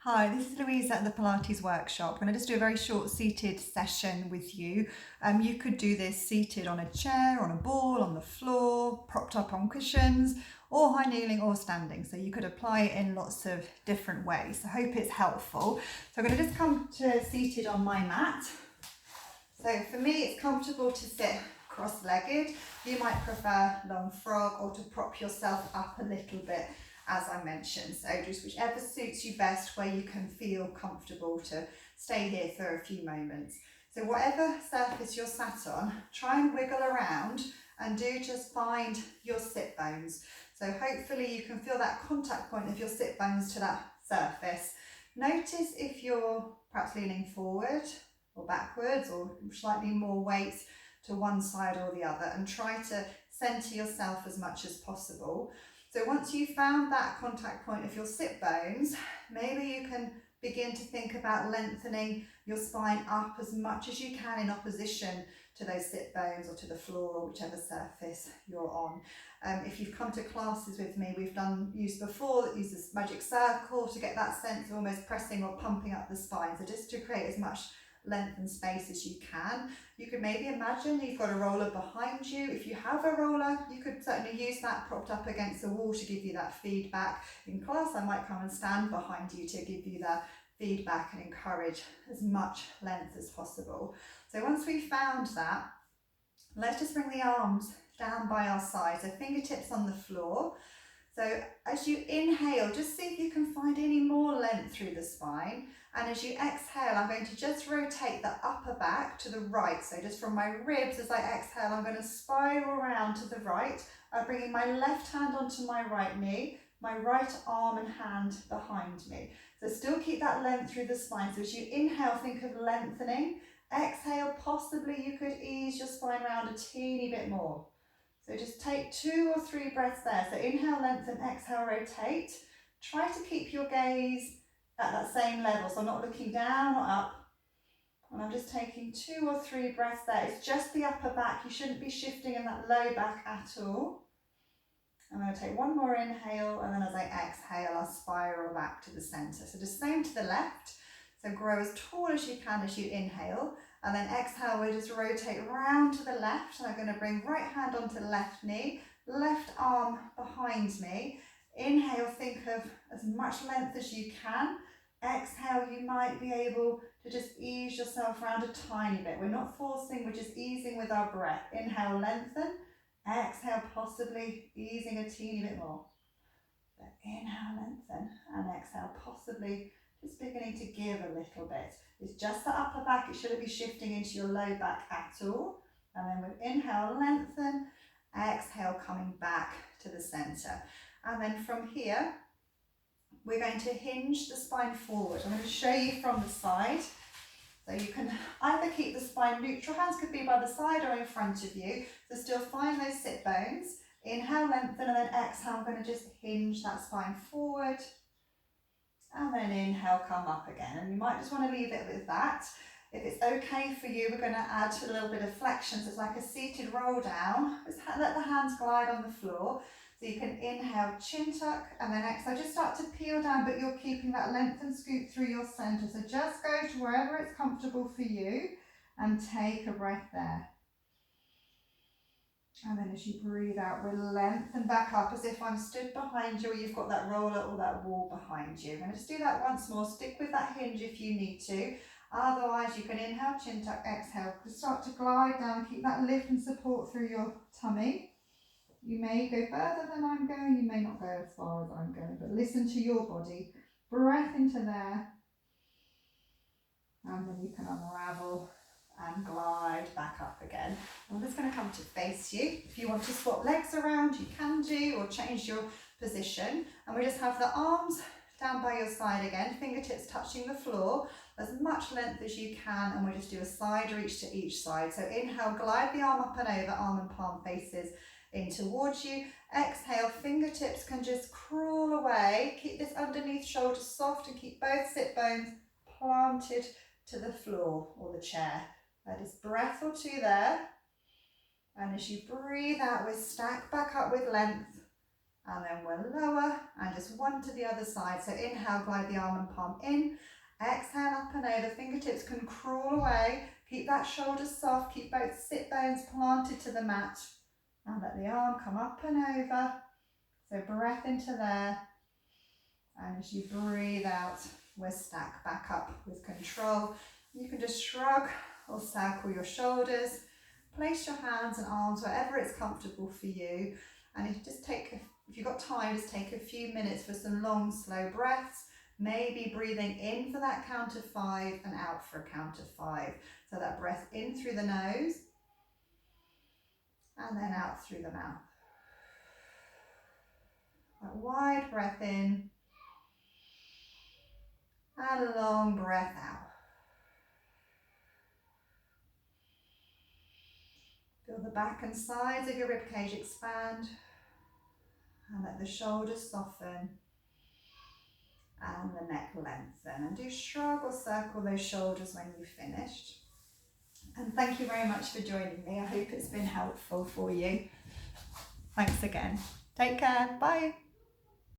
Hi, this is Louise at the Pilates workshop. I'm going to just do a very short seated session with you. You could do this seated on a chair, on a ball, on the floor, propped up on cushions, or high kneeling or standing. So you could apply it in lots of different ways. I hope it's helpful. So I'm going to just come to seated on my mat. So for me, it's comfortable to sit cross-legged. You might prefer long frog or to prop yourself up a little bit, as I mentioned. So just whichever suits you best, where you can feel comfortable to stay here for a few moments. So whatever surface you're sat on, try and wiggle around and do just find your sit bones. So hopefully you can feel that contact point of your sit bones to that surface. Notice if you're perhaps leaning forward or backwards or slightly more weight to one side or the other, and try to centre yourself as much as possible. So once you've found that contact point of your sit bones, maybe you can begin to think about lengthening your spine up as much as you can in opposition to those sit bones or to the floor or whichever surface you're on. If you've come to classes with me, we've used before that uses magic circle to get that sense of almost pressing or pumping up the spine. So just to create as much length and space as you can. You could maybe imagine you've got a roller behind you. If you have a roller, you could certainly use that propped up against the wall to give you that feedback. In class, I might come and stand behind you to give you that feedback and encourage as much length as possible. So once we've found that, let's just bring the arms down by our side, so fingertips on the floor. So as you inhale, just see if you can find any more length through the spine. And as you exhale, I'm going to just rotate the upper back to the right. So just from my ribs, as I exhale, I'm going to spiral around to the right. I'm bringing my left hand onto my right knee, my right arm and hand behind me. So still keep that length through the spine. So as you inhale, think of lengthening. Exhale, possibly you could ease your spine around a teeny bit more. So just take 2 or 3 breaths there. So inhale, lengthen, exhale, rotate. Try to keep your gaze at that same level, so I'm not looking down or up. And I'm just taking 2 or 3 breaths there. It's just the upper back. You shouldn't be shifting in that low back at all. I'm going to take one more inhale, and then as I exhale, I'll spiral back to the centre. So just same to the left. So grow as tall as you can as you inhale. And then exhale, we'll just rotate round to the left. And I'm going to bring right hand onto left knee, left arm behind me. Inhale, think of as much length as you can. Exhale, you might be able to just ease yourself around a tiny bit. We're not forcing, we're just easing with our breath. Inhale, lengthen. Exhale, possibly easing a teeny bit more. But inhale, lengthen, and exhale, possibly just beginning to give a little bit. It's just the upper back, it shouldn't be shifting into your low back at all. And then with inhale, lengthen, exhale, coming back to the centre. And then from here, we're going to hinge the spine forward. I'm going to show you from the side. So you can either keep the spine neutral, hands could be by the side or in front of you. So still find those sit bones. Inhale, lengthen, and then exhale, I'm going to just hinge that spine forward. And then inhale, come up again. And you might just want to leave it with that. If it's okay for you, we're going to add a little bit of flexion. So it's like a seated roll down. Just let the hands glide on the floor. So you can inhale, chin tuck, and then exhale. Just start to peel down, but you're keeping that length and scoop through your centre. So just go to wherever it's comfortable for you and take a breath there. And then as you breathe out, we'll lengthen back up as if I'm stood behind you or you've got that roller or that wall behind you. I'm going to just do that once more. Stick with that hinge if you need to. Otherwise, you can inhale, chin tuck, exhale. Just start to glide down. Keep that lift and support through your tummy. You may go further than I'm going. You may not go as far as I'm going, but listen to your body. Breath into there. And then you can unravel and glide back up again. I'm just going to come to face you. If you want to swap legs around, you can do, or change your position. And we just have the arms down by your side again, fingertips touching the floor, as much length as you can, and we just do a side reach to each side. So inhale, glide the arm up and over, arm and palm faces in towards you. Exhale, fingertips can just crawl away. Keep this underneath shoulder soft and keep both sit bones planted to the floor or the chair. That is breath or two there. And as you breathe out, we stack back up with length And then we'll lower and just one to the other side. So inhale, glide the arm and palm in. Exhale, up and over. Fingertips can crawl away. Keep that shoulder soft. Keep both sit bones planted to the mat. And let the arm come up and over. So breath into there. And as you breathe out, we're stacked back up with control. You can just shrug or circle your shoulders. Place your hands and arms wherever it's comfortable for you. And if you've got time, just take a few minutes for some long, slow breaths. Maybe breathing in for that count of 5 and out for a count of 5. So that breath in through the nose and then out through the mouth. That wide breath in and a long breath out. Feel the back and sides of your ribcage expand and let the shoulders soften and the neck lengthen. And do shrug or circle those shoulders when you've finished. And thank you very much for joining me. I hope it's been helpful for you. Thanks again. Take care. Bye.